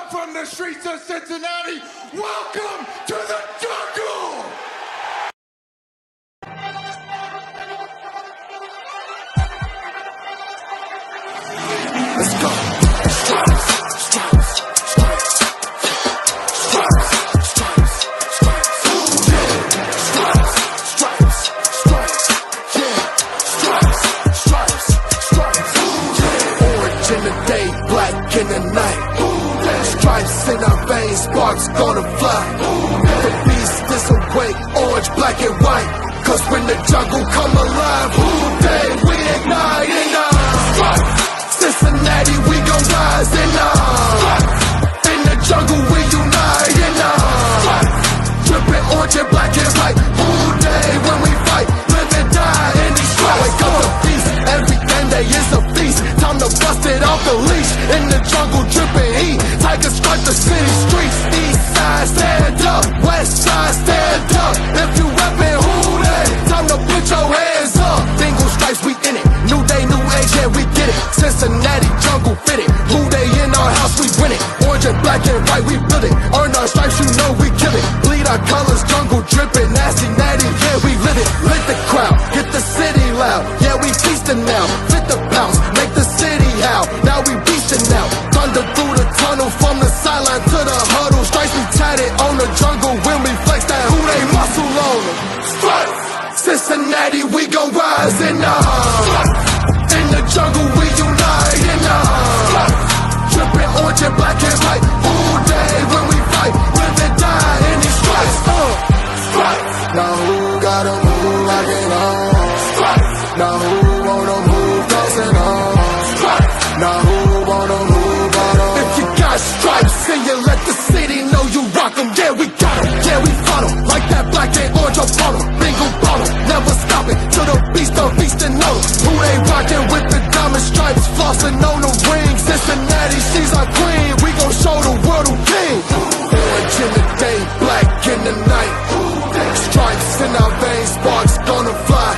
up from the streets of Cincinnati. Welcome to the jungle! Let's go. Stripes, stripes, stripes, stripes, stripes, stripes, stripes, stripes, stripes, yeah, stripes, stripes, stripes, orange in the day, black in the night, stripes in our veins, sparks gonna fly, the beast is awake, orange, black and white, cause when the jungle come alive, who day we ignite in stripes. Cincinnati, we gon' rise in the jungle, we unite in drippin' orange and black and white. All day when we fight, live and die in these stripes. Wake up the beast, every day is a feast. Time to bust it off the leash. In the jungle, drippin' heat. Tigers strike the city streets. East side, stand up. West side, stand up. If you reppin' who they, time to put your hands up. Bengals stripes, we in it. New day, new age, yeah, we get it. Cincinnati jungle fitted. Who they in our house, we win it. Orange and black and white, we build it. Earn our stripes, you know we kill it. Bleed our colors, jungle dripping. Nasty, natty, yeah, we live it. Lit the crowd, get the city loud. Yeah, we feasting now. Fit the bounce, make the city howl. Now we beastin' now. Thunder through the tunnel, from the sideline to the huddle. Stripes we tatted on the jungle when we flex that who they muscle on them. Stripes, Cincinnati, we gon' rise in in the jungle, we unite in drippin' orange and black and white. All day when we fight, live and die in these stripes. Stripes. Now who gotta move like it on? Stripes. Now who wanna move dancing on? Stripes. Now who wanna move on? If you got stripes and you let the city know you rock 'em, yeah we got 'em, yeah we fought 'em. Like that black and orange upon 'em, bingo bottle, never stop it till the beast and know who they rockin' with the diamond stripes, flossin' on the ring. Cincinnati, she's our queen, we gon' show the world who king. Orange in the day, black in the night, stripes in our veins, sparks gonna fly.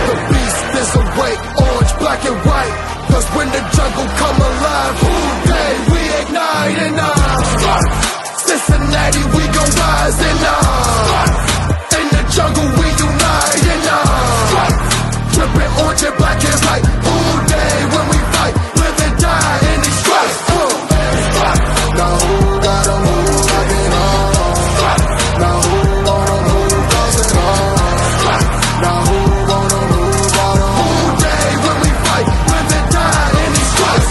The beast is awake, orange, black and white, cause when the jungle come alive, who day we ignite in Cincinnati, we gon' rise in the jungle, we unite in drippin' orange and black and white. All day when we fight, live and die in these stripes. Now who gotta move like it on? Now who wanna move dancing on? Now who wanna move on? All day when we fight, live and die in these stripes.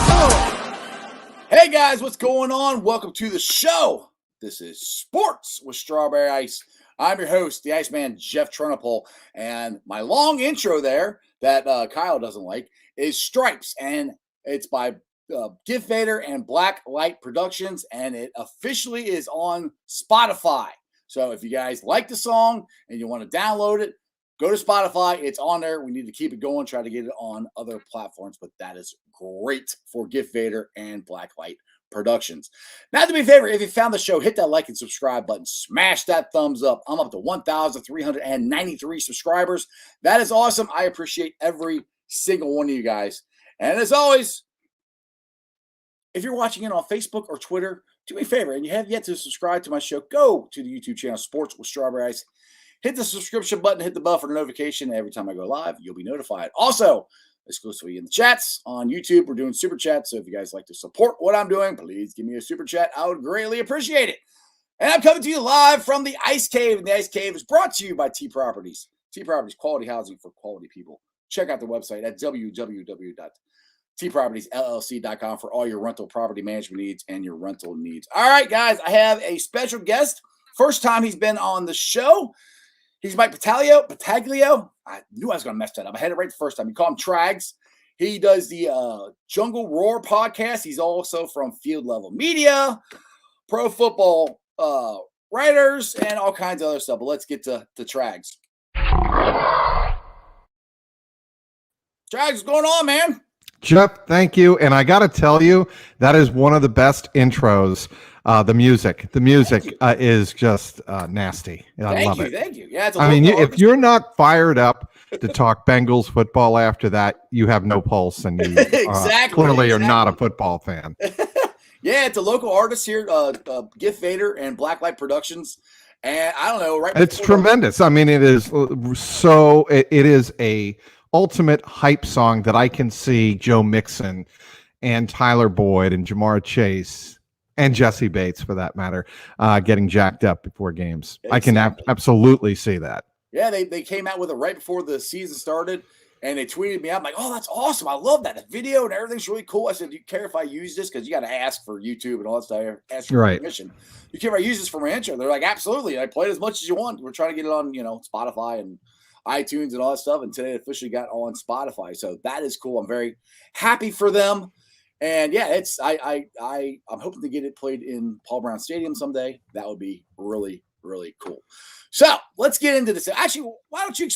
Hey guys, what's going on? Welcome to the show. This is Sports with Strawberry Ice. I'm your host, the Iceman, Jeff Trunapole, and my long intro there that Kyle doesn't like is Stripes, and it's by Gift Vader and Black Light Productions, and it officially is on Spotify. So if you guys like the song and you want to download it, go to Spotify. It's on there. We need to keep it going, try to get it on other platforms, but that is great for Gift Vader and Black Light Productions. Now, do me a favor, if you found the show, hit that like and subscribe button. Smash that thumbs up. I'm up to 1,393 subscribers. That is awesome. I appreciate every single one of you guys. And as always, if you're watching it on Facebook or Twitter, do me a favor, and you have yet to subscribe to my show, go to the YouTube channel, Sports with Strawberry Ice. Hit the subscription button, hit the bell for the notification. Every time I go live, you'll be notified. Also, exclusively in the chats on YouTube, we're doing super chats. So if you guys like to support what I'm doing, please give me a super chat. I would greatly appreciate it. And I'm coming to you live from the Ice Cave. And the Ice Cave is brought to you by T Properties. T Properties, quality housing for quality people. Check out the website at www.tpropertiesllc.com for all your rental property management needs and your rental needs. All right, guys, I have a special guest. First time he's been on the show. He's Mike Petraglia. I knew I was going to mess that up. I had it right the first time. You call him Trags. He does the Jungle Roar podcast. He's also from Field Level Media, Pro Football Writers, and all kinds of other stuff. But let's get to Trags. Trags, what's going on, man? Jeff, thank you. And I got to tell you, that is one of the best intros. The music is just nasty. I love it. Thank you. Yeah, it's if you're not fired up to talk Bengals football after that, you have no pulse, and you clearly are not a football fan. Yeah, it's a local artist here, Gift Vader and Blacklight Productions. And I don't know, right? It's tremendous. I mean, it is so. It is a ultimate hype song that I can see Joe Mixon and Tyler Boyd and Jamar Chase and Jesse Bates, for that matter, getting jacked up before games. Exactly. I can absolutely see that. Yeah, they came out with it right before the season started, and they tweeted me out. I'm like, oh, that's awesome. I love that. The video and everything's really cool. I said, do you care if I use this? Because you got to ask for YouTube and all that stuff. Ask for permission. You care if I use this for my intro? They're like, absolutely. And I played as much as you want. We're trying to get it on, Spotify and iTunes and all that stuff. And today it officially got on Spotify. So that is cool. I'm very happy for them. And yeah, I'm hoping to get it played in Paul Brown Stadium someday. That would be really, really cool. So let's get into this. Actually, why don't you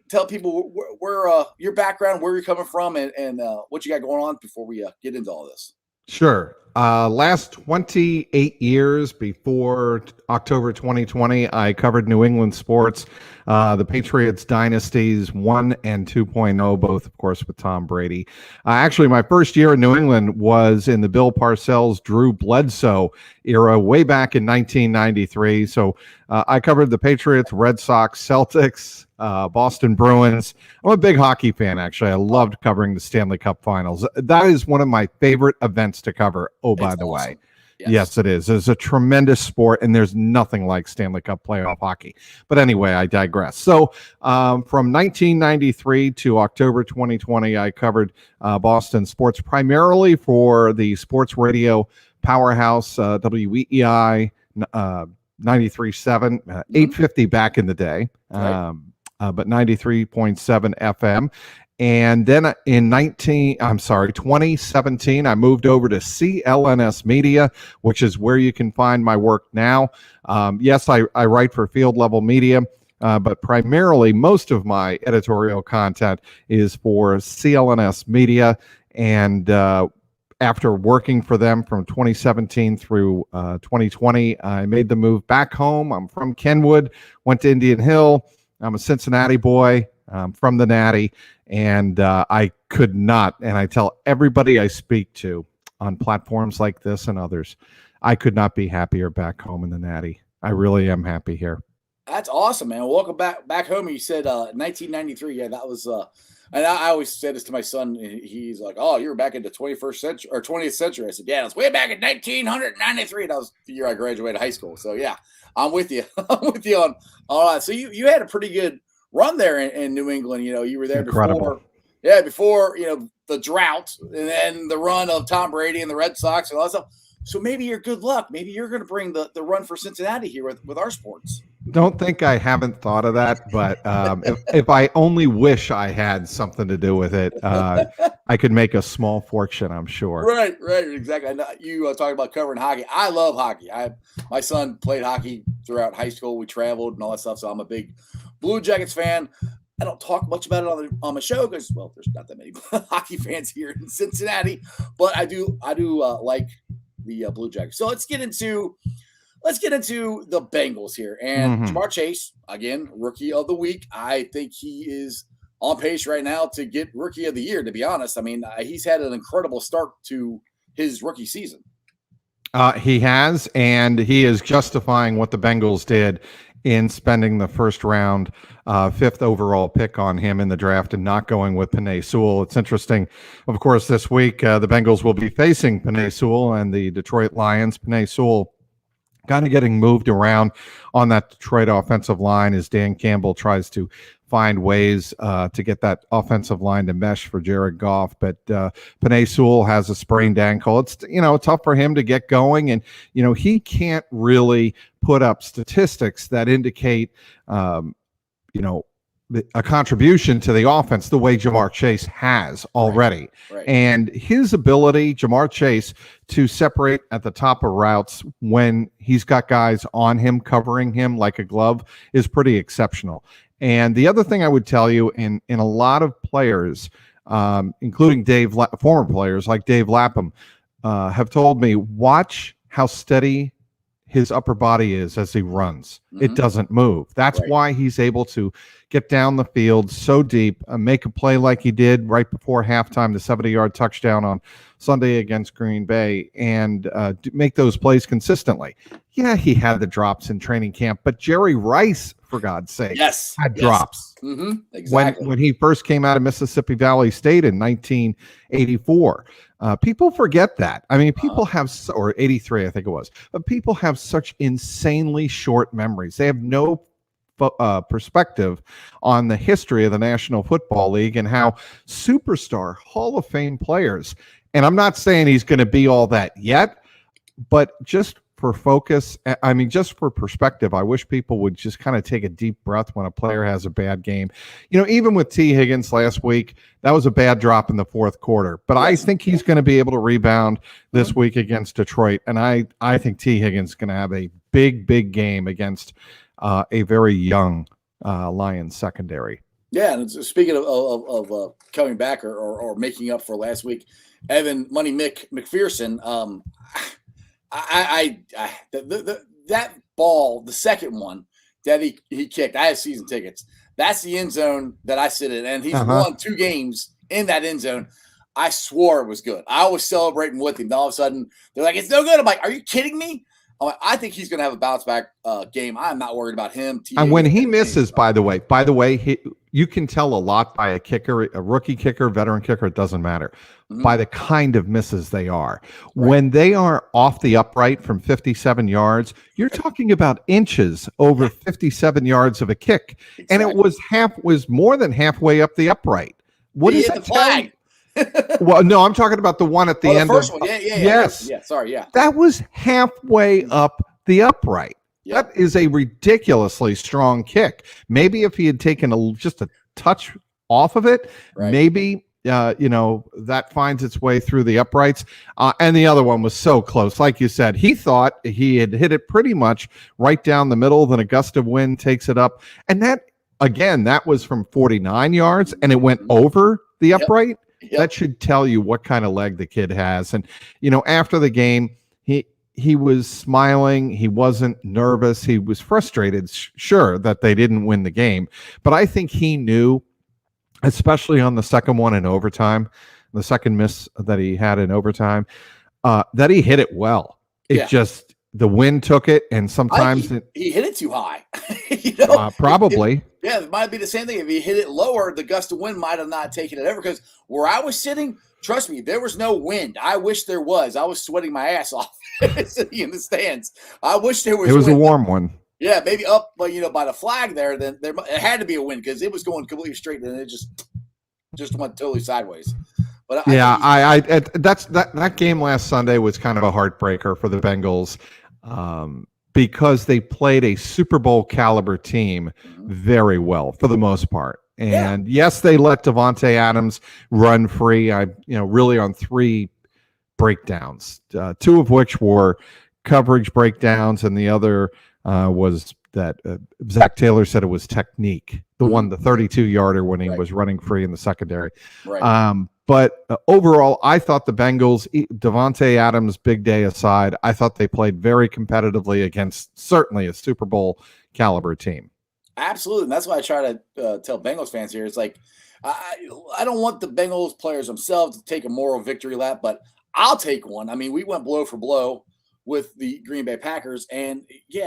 tell people where your background, where you're coming from, and what you got going on before we get into all this. Sure. Last 28 years before October 2020, I covered New England sports, the Patriots dynasties 1 and 2.0, both, of course, with Tom Brady. Actually, my first year in New England was in the Bill Parcells, Drew Bledsoe era, way back in 1993. So I covered the Patriots, Red Sox, Celtics, Boston Bruins. I'm a big hockey fan, actually. I loved covering the Stanley Cup Finals. That is one of my favorite events to cover. Oh, by the way. Yes, it is. It's a tremendous sport, and there's nothing like Stanley Cup playoff hockey. But anyway, I digress. So from 1993 to October 2020, I covered Boston sports primarily for the sports radio powerhouse, WEEI 93.7, 850 back in the day, but 93.7 FM. And then in 2017, I moved over to CLNS Media, which is where you can find my work now. Yes, I write for Field Level Media, but primarily most of my editorial content is for CLNS Media. And after working for them from 2017 through 2020, I made the move back home. I'm from Kenwood, went to Indian Hill. I'm a Cincinnati boy. From the Natty, and I could not, and I tell everybody I speak to on platforms like this and others, I could not be happier back home in the Natty. I really am happy here. That's awesome, man. Welcome back home. You said 1993. Yeah, that was. And I always said this to my son. He's like, "Oh, you were back in the 21st century or 20th century." I said, "Yeah, it was way back in 1993." That was the year I graduated high school. So yeah, I'm with you. I'm with you on all that. So you had a pretty good run there in New England. You were there before the drought and then the run of Tom Brady and the Red Sox and all that stuff. So maybe you're good luck. Maybe you're going to bring the run for Cincinnati here with our sports. Don't think I haven't thought of that, but if I only wish I had something to do with it, I could make a small fortune, I'm sure. Right, exactly. You talking about covering hockey. I love hockey. My son played hockey throughout high school. We traveled and all that stuff, so I'm a big Blue Jackets fan. I don't talk much about it on my show because, well, there's not that many hockey fans here in Cincinnati, but I do like the Blue Jackets. So let's get into the Bengals here. And Jamar Chase, again, rookie of the week. I think he is on pace right now to get rookie of the year, to be honest. I mean, he's had an incredible start to his rookie season. He has, and he is justifying what the Bengals did in spending the first round, 5th overall pick on him in the draft and not going with Penei Sewell. It's interesting. Of course, this week, the Bengals will be facing Penei Sewell and the Detroit Lions. Penei Sewell kind of getting moved around on that Detroit offensive line as Dan Campbell tries to find ways to get that offensive line to mesh for Jared Goff. But Penei Sewell has a sprained ankle. It's, tough for him to get going. And, he can't really put up statistics that indicate, a contribution to the offense the way Jamar Chase has already. Right. And his ability, Jamar Chase, to separate at the top of routes when he's got guys on him covering him like a glove is pretty exceptional. And the other thing I would tell you, in a lot of players, including former players like Dave Lapham, have told me, watch how steady his upper body is as he runs. Mm-hmm. It doesn't move. That's Right. why he's able to get down the field so deep, make a play like he did right before halftime, the 70-yard touchdown on Sunday against Green Bay, and make those plays consistently. Yeah, he had the drops in training camp, but Jerry Rice, for God's sake, had drops. Mm-hmm. Exactly. When he first came out of Mississippi Valley State in 1984. People forget that. I mean, people have, or 83, I think it was, but people have such insanely short memories. They have no perspective on the history of the National Football League and how superstar Hall of Fame players, and I'm not saying he's going to be all that yet, but just for focus, I mean, just for perspective, I wish people would just kind of take a deep breath when a player has a bad game. You know, even with T. Higgins last week, that was a bad drop in the fourth quarter. But I think he's going to be able to rebound this week against Detroit. And I think T. Higgins is going to have a big, big game against a very young Lions secondary. Yeah, and speaking of coming back or making up for last week, Evan Money McPherson, that ball, the second one that he kicked, I have season tickets. That's the end zone that I sit in, and he's won 2 games in that end zone. I swore it was good. I was celebrating with him. Then all of a sudden, they're like, "It's no good." I'm like, "Are you kidding me?" I'm like, I think he's going to have a bounce back game. I'm not worried about him. And when he misses, by the way, you can tell a lot by a kicker, a rookie kicker, veteran kicker. It doesn't matter by the kind of misses they are. Right. When they are off the upright from 57 yards, you're talking about inches over 57 yards of a kick, and it was more than halfway up the upright. What is that flag? Well, no, I'm talking about the one at the end. The first one. Yeah. Yes. Yeah. Sorry. Yeah. That was halfway up the upright. Yep. That is a ridiculously strong kick. Maybe if he had taken just a touch off of it, maybe that finds its way through the uprights. And the other one was so close. Like you said, he thought he had hit it pretty much right down the middle. Then a gust of wind takes it up. And that was from 49 yards, and it went over the upright. Yep. That should tell you what kind of leg the kid has. And, after the game, he was smiling. He wasn't nervous. He was frustrated, sure, that they didn't win the game. But I think he knew, especially on the second one in overtime, the second miss that he had in overtime, that he hit it well. It just, the wind took it, and sometimes he hit it too high. Probably. It might be the same thing. If he hit it lower, the gust of wind might have not taken it over. Because where I was sitting, trust me, there was no wind. I wish there was. I was sweating my ass off sitting in the stands. I wish there was. It was a warm one. Yeah, maybe up, but by the flag there, then it had to be a wind because it was going completely straight, and it just went totally sideways. But that game last Sunday was kind of a heartbreaker for the Bengals. Because they played a Super Bowl caliber team very well for the most part. And yes, they let Davante Adams run free. Really on 3 breakdowns, 2 of which were coverage breakdowns, and the other was that Zach Taylor said it was technique. The 32-yarder when he was running free in the secondary. Right. But overall, I thought the Bengals, Davante Adams' big day aside, I thought they played very competitively against certainly a Super Bowl caliber team. Absolutely. And that's why I try to tell Bengals fans here. It's like, I don't want the Bengals players themselves to take a moral victory lap, but I'll take one. I mean, we went blow for blow with the Green Bay Packers, and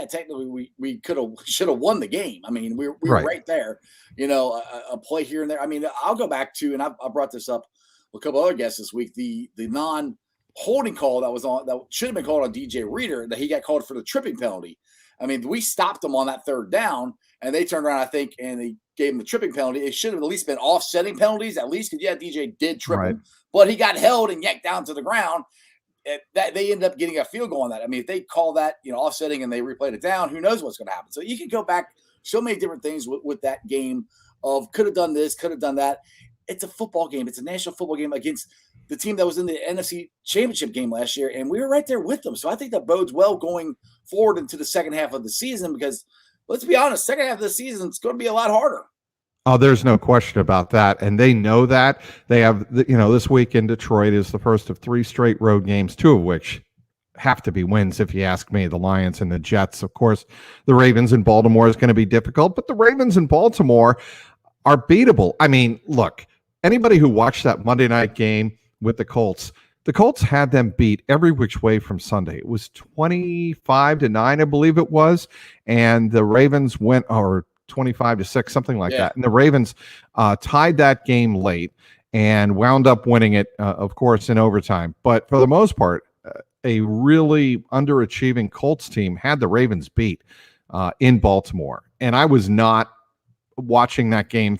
technically we should have won the game. I mean, we were right there, a play here and there. I mean, I'll go back to, and I brought this up with a couple other guests this week, the non-holding call that should have been called on DJ Reader, that he got called for the tripping penalty. I mean, we stopped them on that third down, and they turned around, I think, and they gave him the tripping penalty. It should have at least been offsetting penalties, at least, because DJ did trip him, but he got held and yanked down to the ground. That they ended up getting a field goal on that. I mean, if they call that, offsetting and they replayed it down, who knows what's going to happen. So you can go back so many different things with that game of could have done this, could have done that. It's a football game. It's a national football game against the team that was in the NFC Championship game last year, and we were right there with them. So I think that bodes well going forward into the second half of the season because, let's be honest, second half of the season is going to be a lot harder. Oh, there's no question about that. And they know that. They have, this week in Detroit is the first of 3 straight road games, 2 of which have to be wins, if you ask me. The Lions and the Jets, of course. The Ravens in Baltimore is going to be difficult, but the Ravens in Baltimore are beatable. I mean, look, anybody who watched that Monday night game with the Colts had them beat every which way from Sunday. It was 25-9, I believe it was, and the Ravens went, or 25-6, something like that. And the Ravens tied that game late and wound up winning it, of course, in overtime. But for the most part, a really underachieving Colts team had the Ravens beat in Baltimore. And I was not watching that game,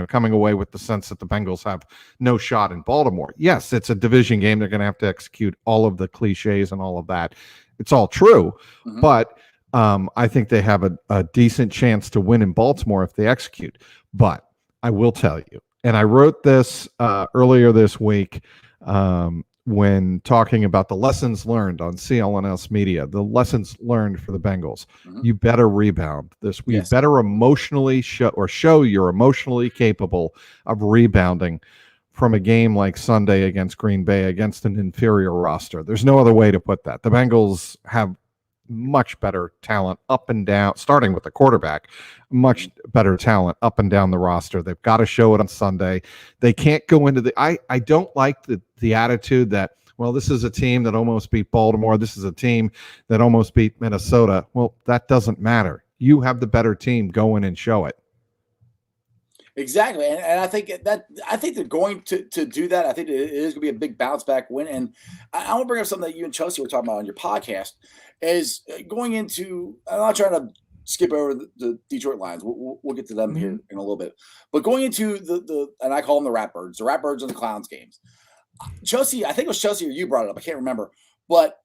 coming away with the sense that the Bengals have no shot in Baltimore. Yes, it's a division game. They're going to have to execute all of the cliches and all of that. It's all true. But I think they have a decent chance to win in Baltimore if they execute. But I will tell you, and I wrote this earlier this week when talking about the lessons learned on CLNS Media, the lessons learned for the Bengals. You better rebound this week. Yes. You better emotionally show you're emotionally capable of rebounding from a game like Sunday against Green Bay, against an inferior roster. There's no other way to put that. The Bengals have much better talent up and down, starting with the quarterback, much better talent up and down the roster. They've got to show it on Sunday. They can't go into I don't like the attitude that, well, this is a team that almost beat Baltimore. This is a team that almost beat Minnesota. Well, that doesn't matter. You have the better team. Go in and show it. Exactly, and I think they're going to do that. I think it is going to be a big bounce back win. And I want to bring up something that you and Chelsea were talking about on your podcast. Is going into. I'm not trying to skip over the Detroit Lions. We'll get to them here in a little bit. But going into the and I call them the Ratbirds and the Clowns games. Chelsea, I think it was Chelsea or you brought it up. I can't remember. But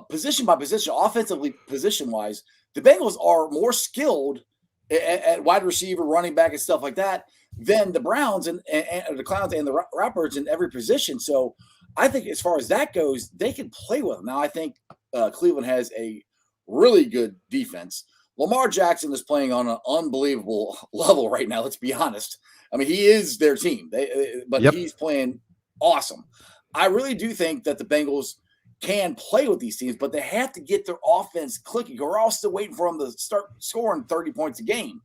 position by position, offensively, position wise, the Bengals are more skilled at wide receiver, running back, and stuff like that than the Browns and the Clowns and the Ratbirds in every position. So I think as far as that goes, they can play with them. Now I think Cleveland has a really good defense. Lamar Jackson is playing on an unbelievable level right now. Let's be honest. I mean, he is their team, but he's playing awesome. I really do think that the Bengals can play with these teams, but they have to get their offense clicking. We're all still waiting for them to start scoring 30 points a game.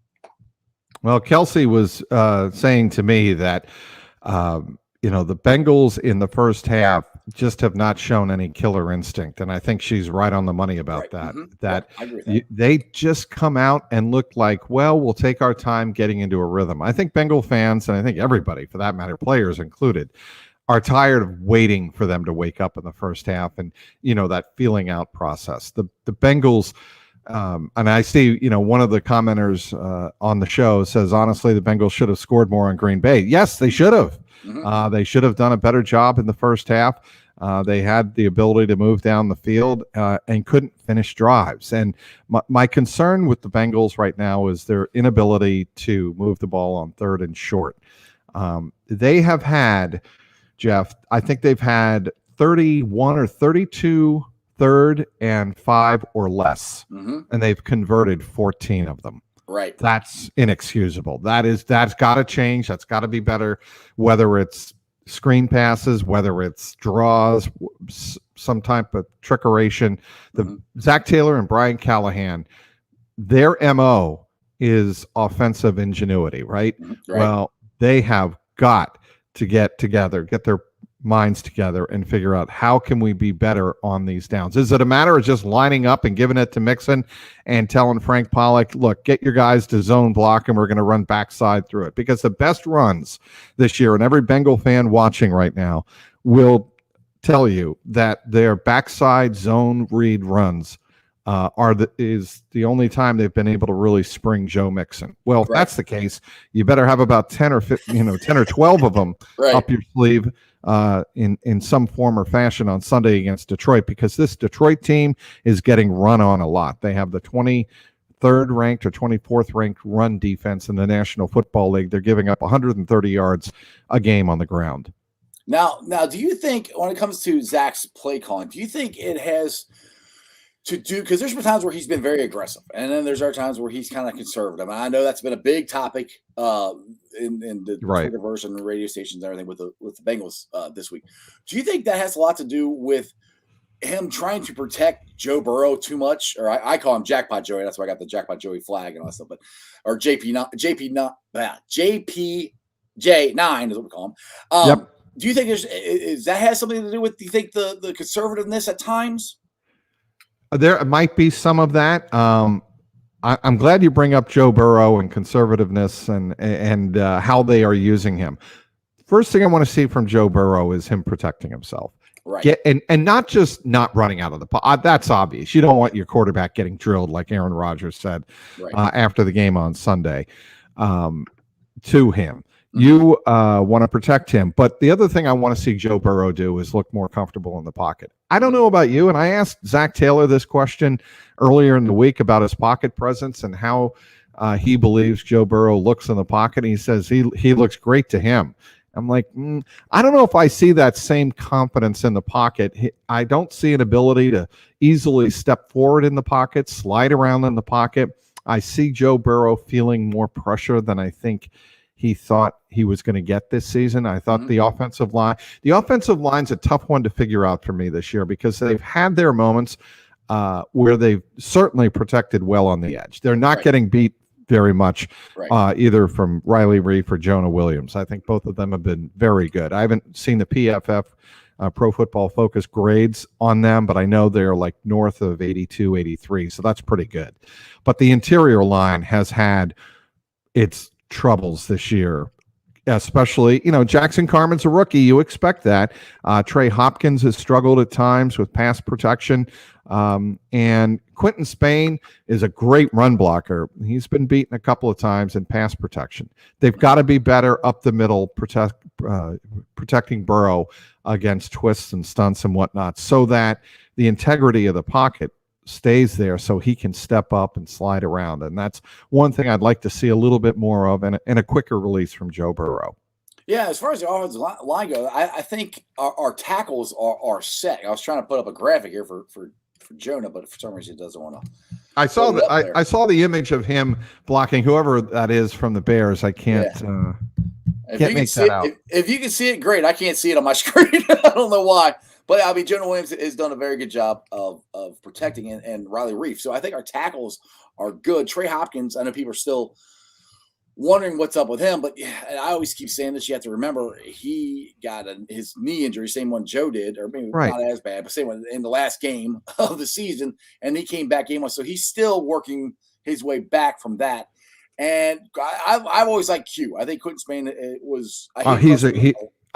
Well, Kelsey was saying to me that, the Bengals in the first half just have not shown any killer instinct. And I think she's right on the money about that. That, I agree with that. They just come out and look like, well, we'll take our time getting into a rhythm. I think Bengal fans, and I think everybody for that matter, players included, are tired of waiting for them to wake up in the first half and, that feeling out process. The Bengals, and I see, one of the commenters on the show says, honestly, the Bengals should have scored more on Green Bay. Yes, they should have. They should have done a better job in the first half. They had the ability to move down the field and couldn't finish drives. And my concern with the Bengals right now is their inability to move the ball on third and short. They have had, Jeff, I think they've had 31 or 32 third and 5 or less, and they've converted 14 of them. Right. That's inexcusable. That's got to change. That's got to be better, whether it's screen passes, whether it's draws, some type of trickeration. Zach Taylor and Brian Callahan, their MO is offensive ingenuity, right? Well, they have got to get together, get their minds together and figure out how can we be better on these downs. Is it a matter of just lining up and giving it to Mixon and telling Frank Pollock, look, get your guys to zone block and we're going to run backside through it? Because the best runs this year, and every Bengal fan watching right now will tell you that their backside zone read runs is the only time they've been able to really spring Joe Mixon. Well, if that's the case, you better have about 10 or 12 of them up your sleeve in some form or fashion on Sunday against Detroit, because this Detroit team is getting run on a lot. They have the 23rd ranked or 24th ranked run defense in the National Football League. They're giving up 130 yards a game on the ground. Now, do you think when it comes to Zach's play calling, do you think it has to do, because there's been times where he's been very aggressive, and then there's other times where he's kind of conservative. And I know that's been a big topic in the Twitterverse and the radio stations and everything with the Bengals this week. Do you think that has a lot to do with him trying to protect Joe Burrow too much, or I call him Jackpot Joey. That's why I got the Jackpot Joey flag and all that stuff. But or JPJ9 is what we call him. Yep. Do you think is that has something to do with? Do you think the conservativeness at times? There might be some of that. I'm glad you bring up Joe Burrow and conservativeness and how they are using him. First thing I want to see from Joe Burrow is him protecting himself. Right. And not just not running out of the pocket. That's obvious. You don't want your quarterback getting drilled, like Aaron Rodgers said after the game on Sunday to him. You want to protect him. But the other thing I want to see Joe Burrow do is look more comfortable in the pocket. I don't know about you, and I asked Zach Taylor this question earlier in the week about his pocket presence and how he believes Joe Burrow looks in the pocket. And he says he looks great to him. I'm like, I don't know if I see that same confidence in the pocket. I don't see an ability to easily step forward in the pocket, slide around in the pocket. I see Joe Burrow feeling more pressure than I think he thought he was going to get this season. I thought the offensive line's a tough one to figure out for me this year because they've had their moments where they've certainly protected well on the edge. They're not getting beat very much either from Riley Reif or Jonah Williams. I think both of them have been very good. I haven't seen the PFF Pro Football Focus grades on them, but I know they're like north of 82, 83, so that's pretty good. But the interior line has had its troubles this year, especially, Jackson Carman's a rookie. You expect that. Trey Hopkins has struggled at times with pass protection. And Quentin Spain is a great run blocker. He's been beaten a couple of times in pass protection. They've got to be better up the middle, protecting Burrow against twists and stunts and whatnot, so that the integrity of the pocket stays there so he can step up and slide around. And that's one thing I'd like to see a little bit more of and a quicker release from Joe Burrow. Yeah, as far as the offensive line goes, I think our tackles are set. I was trying to put up a graphic here for Jonah, but for some reason it doesn't want to. I saw the image of him blocking whoever that is from the Bears. I can't make that out. If you can see it, great. I can't see it on my screen. I don't know why. But I mean, Jonah Williams has done a very good job of protecting and Riley Reif. So I think our tackles are good. Trey Hopkins, I know people are still wondering what's up with him, but and I always keep saying this. You have to remember he got his knee injury, same one Joe did, or maybe not as bad, but same one in the last game of the season, and he came back game one. So he's still working his way back from that. And I've always liked Q. I think Quentin Spain was.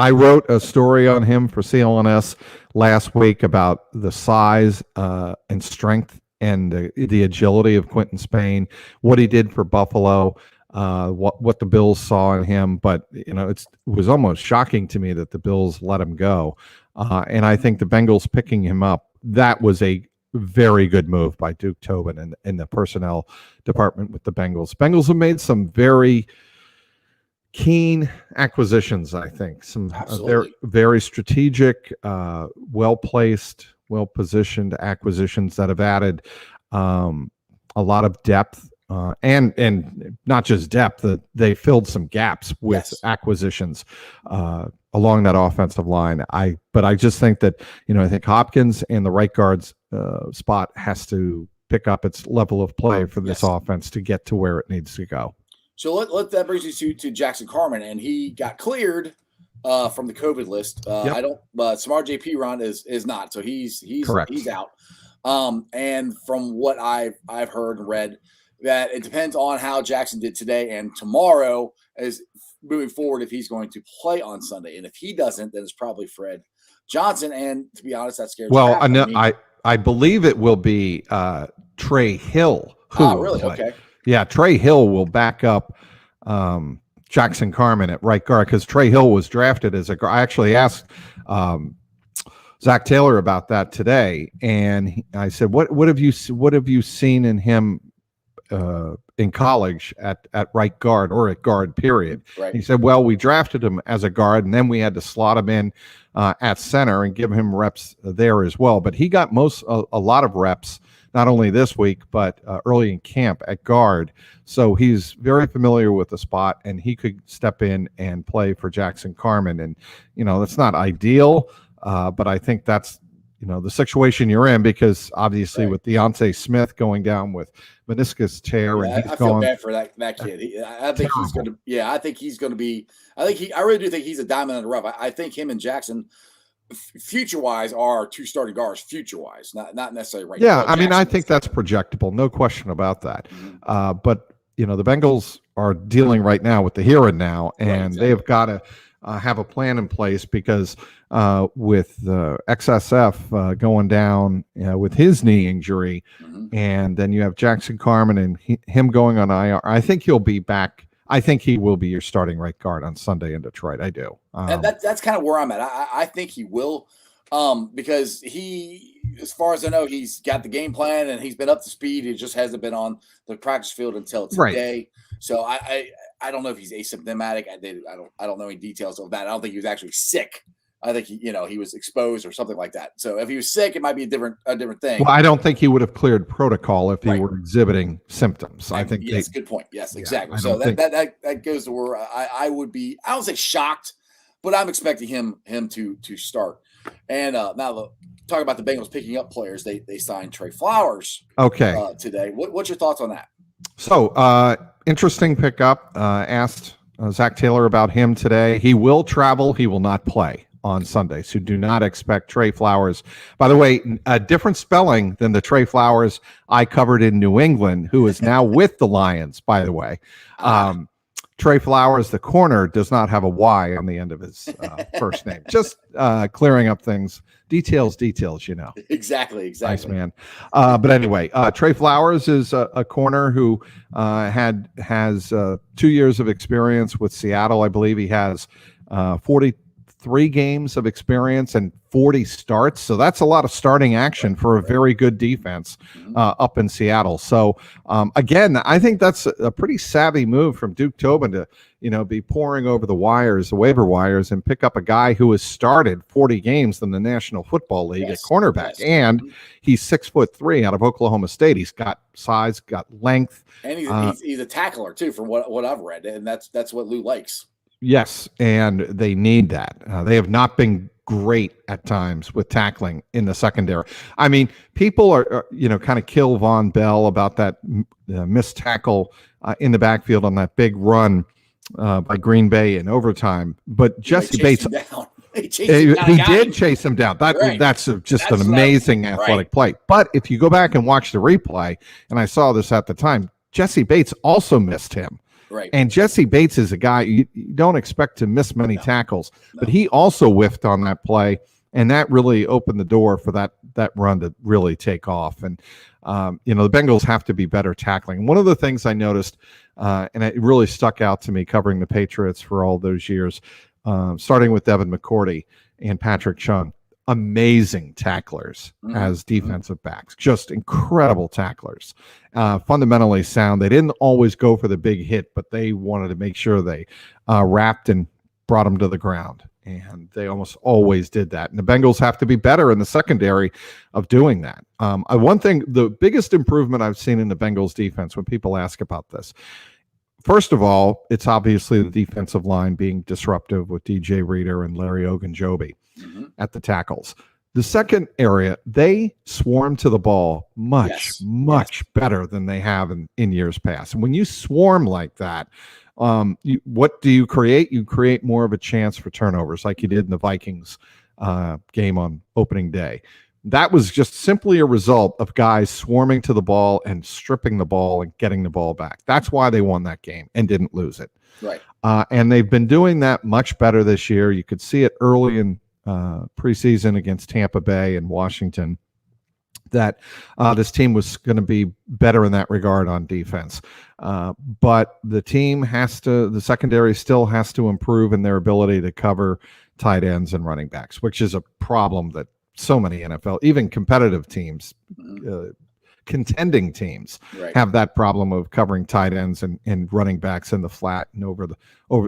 I wrote a story on him for CLNS last week about the size and strength and the agility of Quentin Spain, what he did for Buffalo, what the Bills saw in him. But, it was almost shocking to me that the Bills let him go. And I think the Bengals picking him up, that was a very good move by Duke Tobin and the personnel department with the Bengals. Bengals have made some very keen acquisitions, I think. Some very strategic, well-placed, well-positioned acquisitions that have added a lot of depth and not just depth. They filled some gaps with acquisitions along that offensive line. But I just think that, I think Hopkins and the right guard's spot has to pick up its level of play for this offense to get to where it needs to go. So that brings us to Jackson Carman, and he got cleared from the COVID list. Samar JP Ron is not, so he's correct. He's out. And from what I've heard and read, that it depends on how Jackson did today and tomorrow is moving forward if he's going to play on Sunday, and if he doesn't, then it's probably Fred Johnson. And to be honest, that scares me. Well, I believe it will be Trey Hill. Really? Okay. Yeah, Trey Hill will back up Jackson Carman at right guard because Trey Hill was drafted as a guard. I actually asked Zach Taylor about that today, and I said, "What have you seen in him in college at right guard or at guard period?" Right. He said, "Well, we drafted him as a guard, and then we had to slot him in at center and give him reps there as well. But he got a lot of reps." Not only this week, but early in camp at guard. So he's very familiar with the spot, and he could step in and play for Jackson Carman. And, that's not ideal, but I think that's the situation you're in, because obviously with Deontay Smith going down with meniscus tear, and he's I feel gone bad for that kid. I think he's going to. Yeah, I think he's going to be. I really do think he's a diamond in the rough. I think him and Jackson, future wise, are two starting guards. Future wise, not necessarily right. Yeah, I mean, I think that's projectable, no question about that. But the Bengals are dealing right now with the here and now, and they have got to have a plan in place, because with XSF going down with his knee injury, and then you have Jackson Carman and him going on IR, I think he'll be back. I think he will be your starting right guard on Sunday in Detroit. I do. And that's kind of where I'm at. I think he will, because he, as far as I know, he's got the game plan and he's been up to speed. He just hasn't been on the practice field until today. Right. So I don't know if he's asymptomatic. I don't know any details of that. I don't think he was actually sick. I think he was exposed or something like that. So if he was sick, it might be a different thing. Well, I don't think he would have cleared protocol if he were exhibiting symptoms. I think yes, good point. Yes, exactly. So that goes to where I would be. I don't say shocked, but I'm expecting him to start. And now talk about the Bengals picking up players. They signed Trey Flowers. Today. What's your thoughts on that? So interesting pickup. Asked Zach Taylor about him today. He will travel. He will not play on Sunday, so do not expect Trey Flowers. By the way, a different spelling than the Trey Flowers I covered in New England, who is now with the Lions, by the way. Trey Flowers, the corner, does not have a Y on the end of his first name. Just clearing up things. Details, Exactly. Nice man. But anyway, Trey Flowers is a corner who has 2 years of experience with Seattle. I believe he has 43 games of experience and 40 starts. So that's a lot of starting action for a very good defense up in Seattle. So again, I think that's a pretty savvy move from Duke Tobin to be pouring over the waiver wires, and pick up a guy who has started 40 games in the National Football League at cornerback. And he's 6'3" out of Oklahoma State. He's got size, got length. And he's a tackler too, from what I've read. And that's what Lou likes. Yes, and they need that. They have not been great at times with tackling in the secondary. I mean, people are kind of kill Von Bell about that missed tackle in the backfield on that big run by Green Bay in overtime. But Jesse Bates, he did chase him down. That's just an amazing athletic play. But if you go back and watch the replay, and I saw this at the time, Jesse Bates also missed him. Right. And Jesse Bates is a guy you don't expect to miss many tackles, but he also whiffed on that play, and that really opened the door for that run to really take off. And the Bengals have to be better tackling. One of the things I noticed, and it really stuck out to me covering the Patriots for all those years, starting with Devin McCourty and Patrick Chung. Amazing tacklers as defensive backs, just incredible tacklers, fundamentally sound. They didn't always go for the big hit, but they wanted to make sure they wrapped and brought them to the ground, and they almost always did that. And the Bengals have to be better in the secondary of doing that. One thing, the biggest improvement I've seen in the Bengals defense, when people ask about this, first of all, it's obviously the defensive line being disruptive with DJ Reader and Larry Ogunjobi at the tackles. The second area, they swarm to the ball much better than they have in years past. And when you swarm like that, what do you create? You create more of a chance for turnovers, like you did in the Vikings game on opening day. That was just simply a result of guys swarming to the ball and stripping the ball and getting the ball back. That's why they won that game and didn't lose it. Right. And they've been doing that much better this year. You could see it early in preseason against Tampa Bay and Washington, that this team was going to be better in that regard on defense. But the secondary still has to improve in their ability to cover tight ends and running backs, which is a problem that so many NFL, even competitive teams, contending teams have that problem of covering tight ends and running backs in the flat and over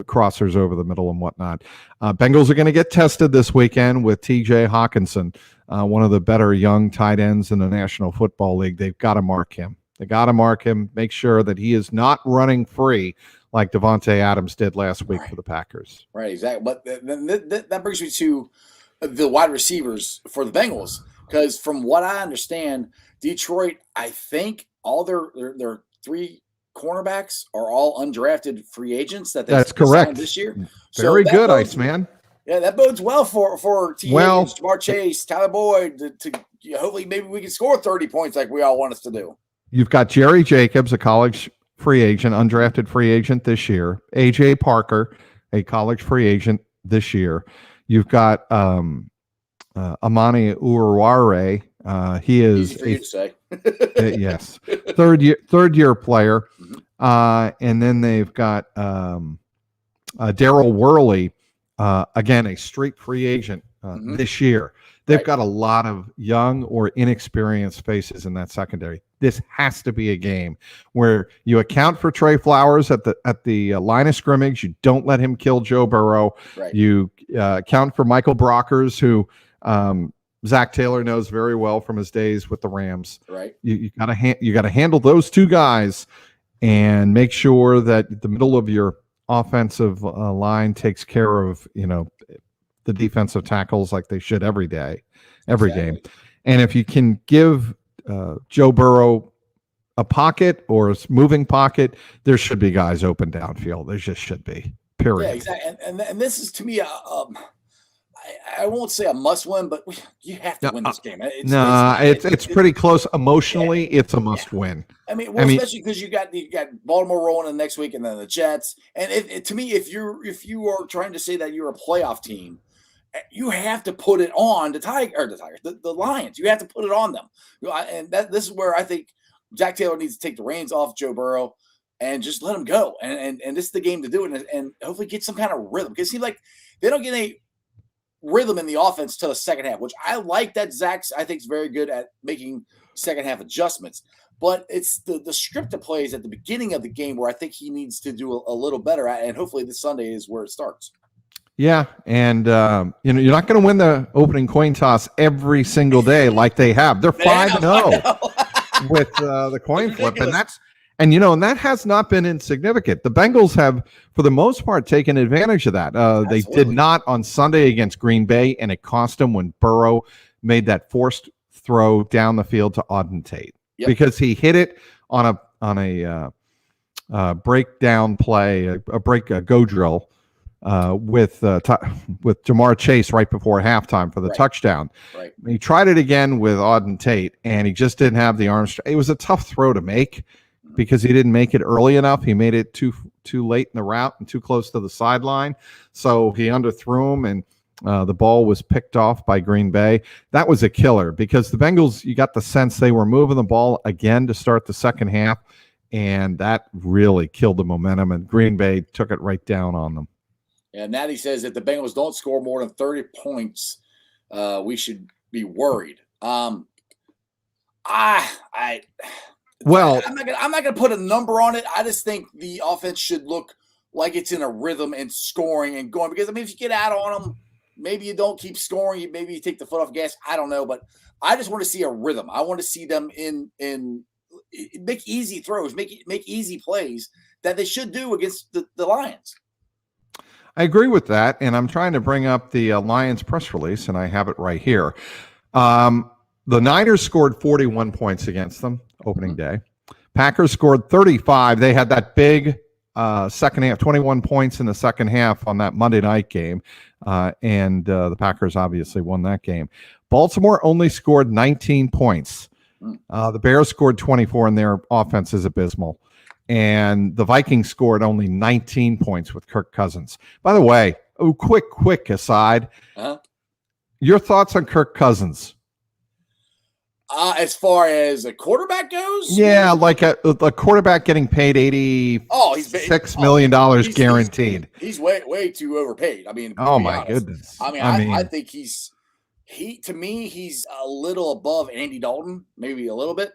crossers over the middle and whatnot. Bengals are going to get tested this weekend with TJ Hawkinson, one of the better young tight ends in the National Football League. They've got to mark him. Make sure that he is not running free like Devontae Adams did last week for the Packers. Right, exactly. But that brings me to the wide receivers for the Bengals. Because from what I understand, Detroit, I think all their 3 cornerbacks are all undrafted free agents that they That's signed correct. this year. Very that good, bodes, Iceman. Yeah, that bodes well for T. Well, Higgins, Jamar Chase, Tyler Boyd to hopefully maybe we can score 30 points like we all want us to do. You've got Jerry Jacobs, a college free agent, undrafted free agent this year. A.J. Parker, a college free agent this year. You've got Amani Uruware. He is Easy for you to say. yes, third year player. And then they've got Daryl Worley, again a straight free agent this year. They've got a lot of young or inexperienced faces in that secondary. This has to be a game where you account for Trey Flowers at the line of scrimmage. You don't let him kill Joe Burrow. Right. You account for Michael Brockers, who Zach Taylor knows very well from his days with the Rams. Right. You gotta handle those 2 guys and make sure that the middle of your offensive line takes care of the defensive tackles like they should every game. And if you can give Joe Burrow a pocket or a moving pocket, there should be guys open downfield. There just should be. Period. Yeah, exactly. And this is to me, I won't say a must win, but you have to win this game. It's pretty close emotionally. It's a must win. I mean, especially because you got Baltimore rolling in the next week, and then the Jets. And to me, if you are trying to say that you're a playoff team, you have to put it on the Lions. You have to put it on them. And this is where I think Jack Taylor needs to take the reins off Joe Burrow and just let him go. And this is the game to do it, and hopefully get some kind of rhythm. Because it seems like they don't get any rhythm in the offense till the second half, which I like that Zach, I think, is very good at making second half adjustments. But it's the scripted plays at the beginning of the game where I think he needs to do a little better at, and hopefully this Sunday is where it starts. Yeah, and you're not going to win the opening coin toss every single day like they have. They're 5-0 with the coin flip, and that has not been insignificant. The Bengals have, for the most part, taken advantage of that. They did not on Sunday against Green Bay, and it cost them when Burrow made that forced throw down the field to Auden Tate because he hit it on a breakdown play, a go drill. With Jamar Chase right before halftime for the touchdown. Right. He tried it again with Auden Tate, and he just didn't have the arms. It was a tough throw to make because he didn't make it early enough. He made it too late in the route and too close to the sideline. So he underthrew him, and the ball was picked off by Green Bay. That was a killer because the Bengals, you got the sense they were moving the ball again to start the second half, and that really killed the momentum, and Green Bay took it right down on them. And Natty says if the Bengals don't score more than 30 points, we should be worried. I'm not gonna put a number on it. I just think the offense should look like it's in a rhythm and scoring and going. Because if you get out on them, maybe you don't keep scoring. Maybe you take the foot off the gas. I don't know, but I just want to see a rhythm. I want to see them in make easy throws, make easy plays that they should do against the Lions. I agree with that, and I'm trying to bring up the Lions press release, and I have it right here. The Niners scored 41 points against them opening day. Packers scored 35. They had that big second half, 21 points in the second half on that Monday night game, and the Packers obviously won that game. Baltimore only scored 19 points. The Bears scored 24, and their offense is abysmal. And the Vikings scored only 19 points with Kirk Cousins. By the way, quick aside, your thoughts on Kirk Cousins? As far as a quarterback goes? Yeah, like a quarterback getting paid $86 million guaranteed. He's way too overpaid. I mean, oh my goodness. I think he's a little above Andy Dalton, maybe a little bit.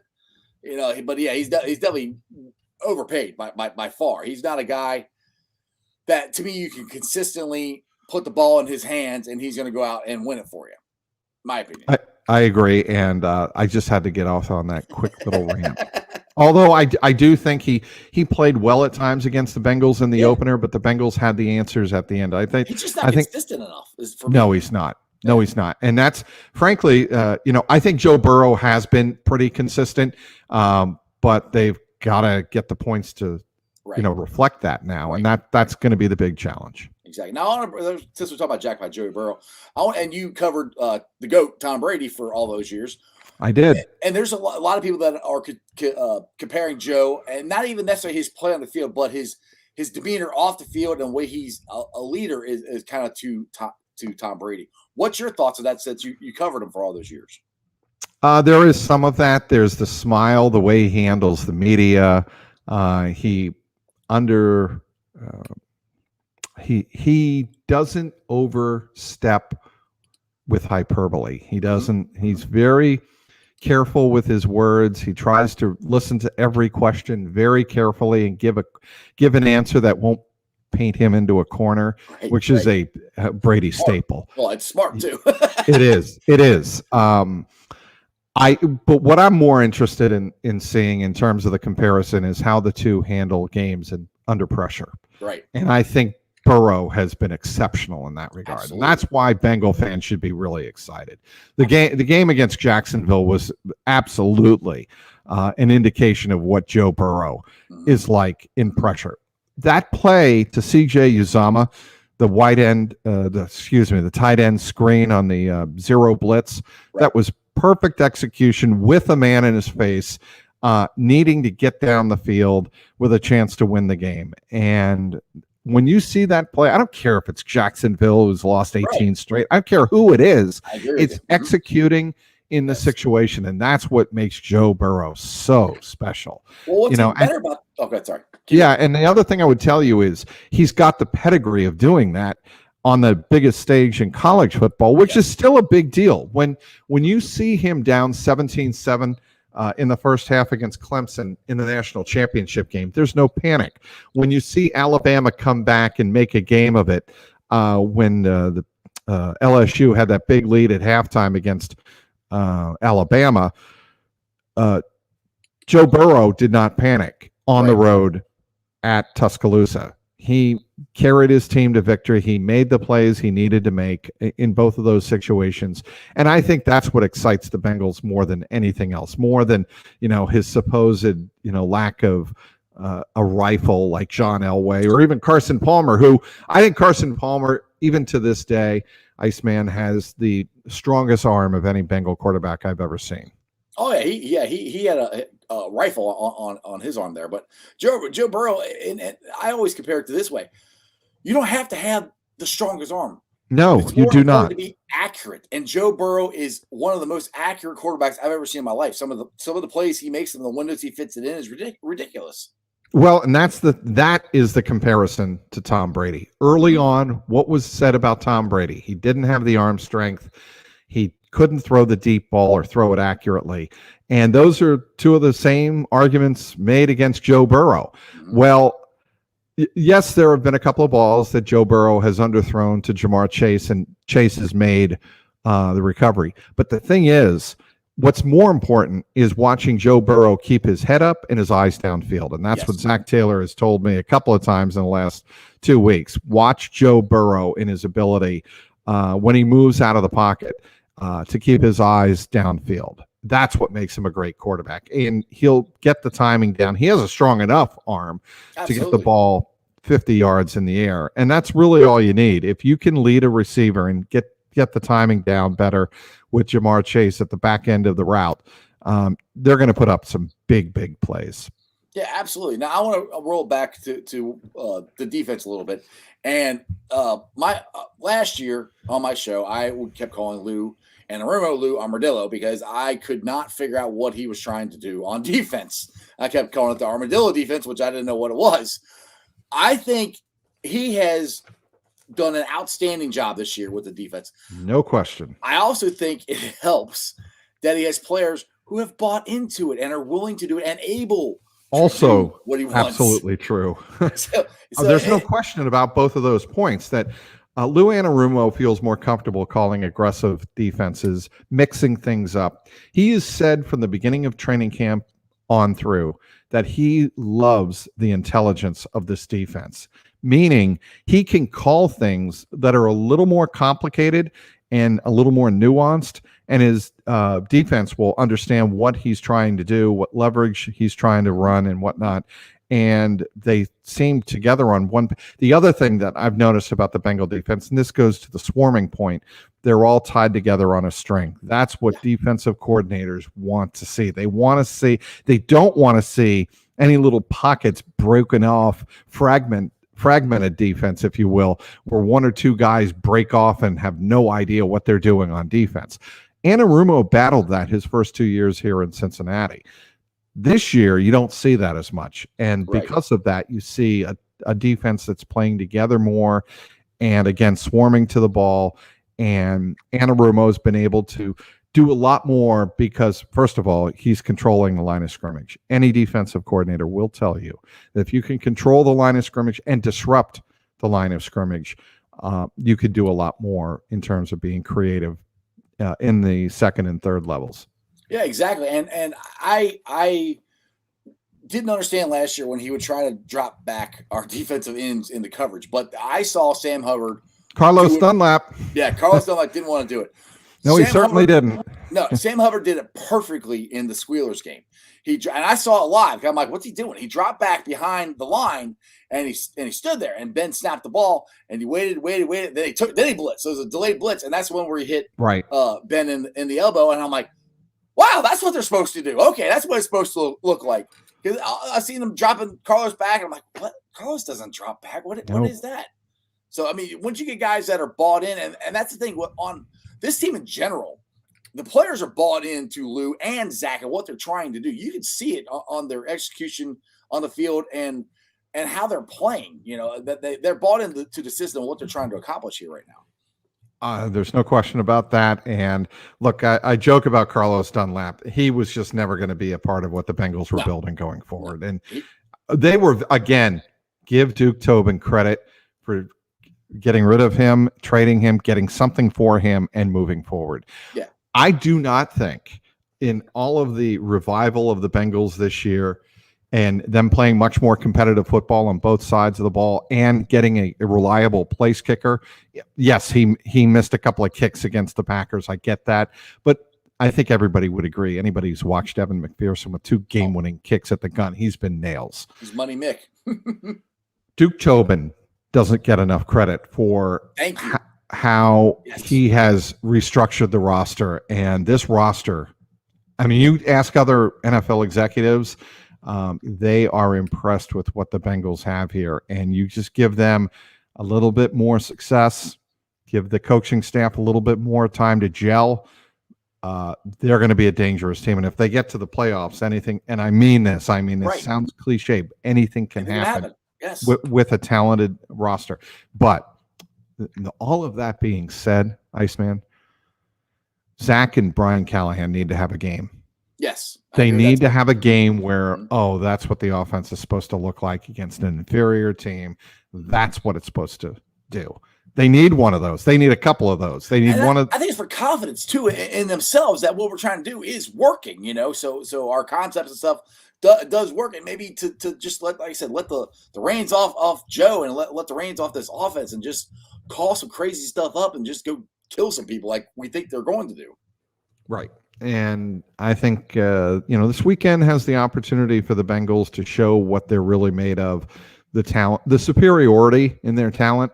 But yeah, he's definitely overpaid by far. He's not a guy that, to me, you can consistently put the ball in his hands and he's going to go out and win it for you. My opinion. I agree, and I just had to get off on that quick little rant. Although I do think he played well at times against the Bengals in the opener, but the Bengals had the answers at the end. I think he's just not consistent enough. No, he's not. No, he's not. And that's frankly, I think Joe Burrow has been pretty consistent, but they've got to get the points to, reflect that now. Right. And that's going to be the big challenge. Exactly. Now, since we're talking about Jack by Joey Burrow, and you covered the GOAT, Tom Brady, for all those years. I did. And there's a lot of people that are comparing Joe, and not even necessarily his play on the field, but his demeanor off the field and the way he's a leader is kind of to Tom Brady. What's your thoughts on that, since you covered him for all those years? There is some of that. There's the smile, the way he handles the media. He doesn't overstep with hyperbole. He doesn't. He's very careful with his words. He tries to listen to every question very carefully and give an answer that won't paint him into a corner, which is a Brady staple. Well, it's smart too. It is. But what I'm more interested in seeing in terms of the comparison is how the two handle games and under pressure. Right. And I think Burrow has been exceptional in that regard. Absolutely. And that's why Bengal fans should be really excited. The game against Jacksonville was absolutely an indication of what Joe Burrow is like in pressure. That play to CJ Uzomah, the tight end screen on the zero blitz, that was perfect execution with a man in his face, needing to get down the field with a chance to win the game. And when you see that play, I don't care if it's Jacksonville who's lost 18 straight. I don't care who it is. It's executing in the situation, and that's what makes Joe Burrow so special. Well, what's better about? Okay, sorry. And the other thing I would tell you is he's got the pedigree of doing that on the biggest stage in college football, which is still a big deal. When you see him down 17-7 in the first half against Clemson in the national championship game, there's no panic. When you see Alabama come back and make a game of it, when the LSU had that big lead at halftime against Alabama, Joe Burrow did not panic on the road at Tuscaloosa. He carried his team to victory. He made the plays he needed to make in both of those situations. And I think that's what excites the Bengals more than anything else, more than, his supposed, lack of a rifle like John Elway or even Carson Palmer, who I think Carson Palmer, even to this day, Iceman, has the strongest arm of any Bengal quarterback I've ever seen. Oh yeah, he had a rifle on his arm there. But Joe Burrow, and I always compare it to this way: you don't have to have the strongest arm. No, you do not. To be accurate, and Joe Burrow is one of the most accurate quarterbacks I've ever seen in my life. Some of the plays he makes and the windows he fits it in is ridiculous. Well, and that is the comparison to Tom Brady. Early on, what was said about Tom Brady? He didn't have the arm strength. He couldn't throw the deep ball or throw it accurately. And those are two of the same arguments made against Joe Burrow. Well, yes, there have been a couple of balls that Joe Burrow has underthrown to Jamar Chase, and Chase has made the recovery. But the thing is, what's more important is watching Joe Burrow keep his head up and his eyes downfield. And that's what Zach Taylor has told me a couple of times in the last 2 weeks. Watch Joe Burrow in his ability when he moves out of the pocket to keep his eyes downfield. That's what makes him a great quarterback. And he'll get the timing down. He has a strong enough arm to get the ball 50 yards in the air. And that's really all you need. If you can lead a receiver and get the timing down better with Jamar Chase at the back end of the route, they're going to put up some big plays. Yeah, absolutely. Now I want to roll back to the defense a little bit. And my last year on my show, I kept calling Lou Anarumo Lou Armadillo because I could not figure out what he was trying to do on defense. I kept calling it the Armadillo defense, which I didn't know what it was. I think he has done an outstanding job this year with the defense. No question. I also think it helps that he has players who have bought into it and are willing to do it and able also do what he wants. Absolutely true. So there's no question about both of those points that Lou Anarumo feels more comfortable calling aggressive defenses, mixing things up. He has said from the beginning of training camp on through that he loves the intelligence of this defense, meaning he can call things that are a little more complicated and a little more nuanced, and his defense will understand what he's trying to do, what leverage he's trying to run, and whatnot. And they seem together on one. The other thing that I've noticed about the Bengal defense, and this goes to the swarming point, they're all tied together on a string. That's what defensive coordinators want to see. They don't want to see any little pockets broken off, fragmented defense, if you will, where one or two guys break off and have no idea what they're doing on defense. Anarumo battled that his first 2 years here in Cincinnati. This year, you don't see that as much. And because of that, you see a defense that's playing together more and, again, swarming to the ball. And Anarumo's been able to do a lot more because, first of all, he's controlling the line of scrimmage. Any defensive coordinator will tell you that if you can control the line of scrimmage and disrupt the line of scrimmage, you could do a lot more in terms of being creative in the second and third levels. Yeah, exactly. And I didn't understand last year when he would try to drop back our defensive ends in the coverage, but I saw Sam Hubbard. Carlos Dunlap. Yeah, Carlos Dunlap didn't want to do it. No, he certainly didn't. No, Sam Hubbard did it perfectly in the Squealers game. And I saw it live. I'm like, what's he doing? He dropped back behind the line and he stood there, and Ben snapped the ball and he waited. Then he blitzed. So it was a delayed blitz, and that's when where he hit Ben in the elbow. And I'm like, wow, that's what they're supposed to do. Okay, that's what it's supposed to look like. Because I've seen them dropping Carlos back, and I'm like, what? Carlos doesn't drop back. What is that? So, I mean, once you get guys that are bought in, and that's the thing on this team in general, the players are bought into Lou and Zach and what they're trying to do. You can see it on their execution on the field and how they're playing. You know, that they're bought into the system and what they're trying to accomplish here right now. There's no question about that. And look, I joke about Carlos Dunlap. He was just never going to be a part of what the Bengals were building going forward. And they were, again, give Duke Tobin credit for getting rid of him, trading him, getting something for him, and moving forward. Yeah. I do not think in all of the revival of the Bengals this year and them playing much more competitive football on both sides of the ball and getting a reliable place kicker. Yes, he missed a couple of kicks against the Packers. I get that. But I think everybody would agree. Anybody who's watched Evan McPherson with 2 game-winning kicks at the gun, he's been nails. He's Money Mick. Duke Tobin doesn't get enough credit for how he has restructured the roster. And this roster, I mean, you ask other NFL executives, they are impressed with what the Bengals have here. And you just give them a little bit more success, give the coaching staff a little bit more time to gel. They're going to be a dangerous team. And if they get to the playoffs, anything, and I mean this sounds cliche, but anything can happen. Yes. With a talented roster. But all of that being said, Iceman, Zach and Brian Callahan need to have a game. Yes. They need to have a game where, that's what the offense is supposed to look like against an inferior team. That's what it's supposed to do. They need one of those. They need a couple of those. They need one of. I think it's for confidence too in themselves that what we're trying to do is working. You know, so our concepts and stuff does work, and maybe to just let, like I said, let the reins off Joe and let the reins off this offense and just call some crazy stuff up and just go kill some people like we think they're going to do. Right. And I think, this weekend has the opportunity for the Bengals to show what they're really made of, the talent, the superiority in their talent.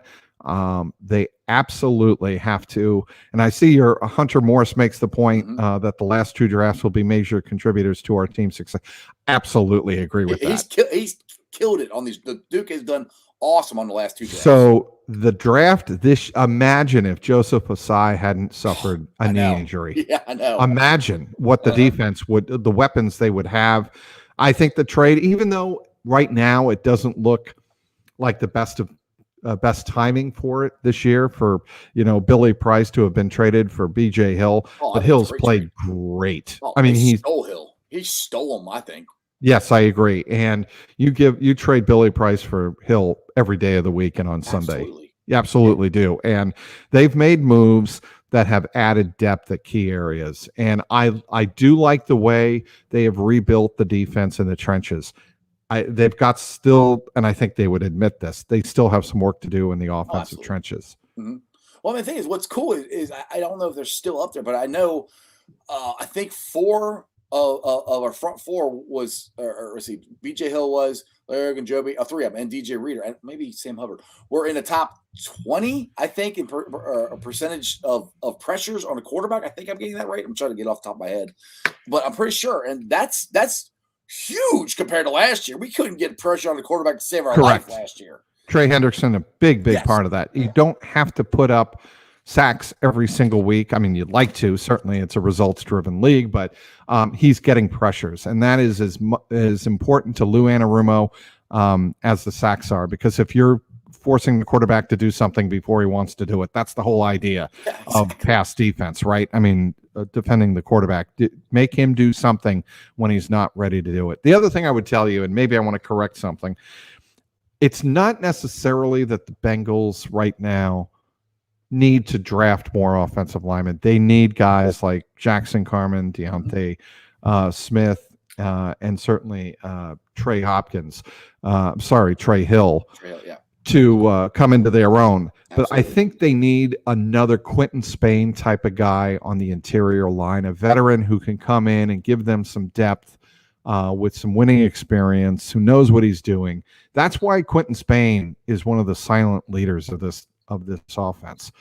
They absolutely have to. And I see Hunter Morris makes the point that the last 2 drafts will be major contributors to our team's success. Absolutely agree with that. He's killed it on these. The Duke has done awesome on the last 2 drafts. So the draft imagine if Joseph Osai hadn't suffered a knee injury. Yeah, I know. Imagine what the defense the weapons they would have. I think the trade, even though right now it doesn't look like the best timing for it this year for, Billy Price to have been traded for BJ Hill, but Hill's played great. I mean, he stole Hill. He stole him, I think. Yes, I agree. And you trade Billy Price for Hill every day of the week and on Sunday. You absolutely do. And they've made moves that have added depth at key areas. And I do like the way they have rebuilt the defense in the trenches. They've got still, and I think they would admit this, they still have some work to do in the offensive trenches. Mm-hmm. Well, the thing is, what's cool is I don't know if they're still up there, but I know I think four of our front four was, or let's see, BJ Hill was, Larry Ogunjobi, three of them, and DJ Reader, and maybe Sam Hubbard were in the top 20, I think, in a percentage of pressures on a quarterback. I think I'm getting that right. I'm trying to get off the top of my head, but I'm pretty sure. And that's huge compared to last year. We couldn't get pressure on the quarterback to save our life last year. Trey Hendrickson, a big part of that. You don't have to put up sacks every single week. I mean, you'd like to. Certainly, it's a results-driven league, but he's getting pressures, and that is as important to Lou Anarumo as the sacks are. Because if you're forcing the quarterback to do something before he wants to do it, that's the whole idea of pass defense, right? I mean, defending the quarterback, make him do something when he's not ready to do it. The other thing I would tell you, and maybe I want to correct something, it's not necessarily that the Bengals right now need to draft more offensive linemen. They need guys like Jackson Carman, Deontay Smith, and certainly Trey Hill, to come into their own. Absolutely. But I think they need another Quentin Spain type of guy on the interior line, a veteran who can come in and give them some depth with some winning experience, who knows what he's doing. That's why Quentin Spain is one of the silent leaders of this offense.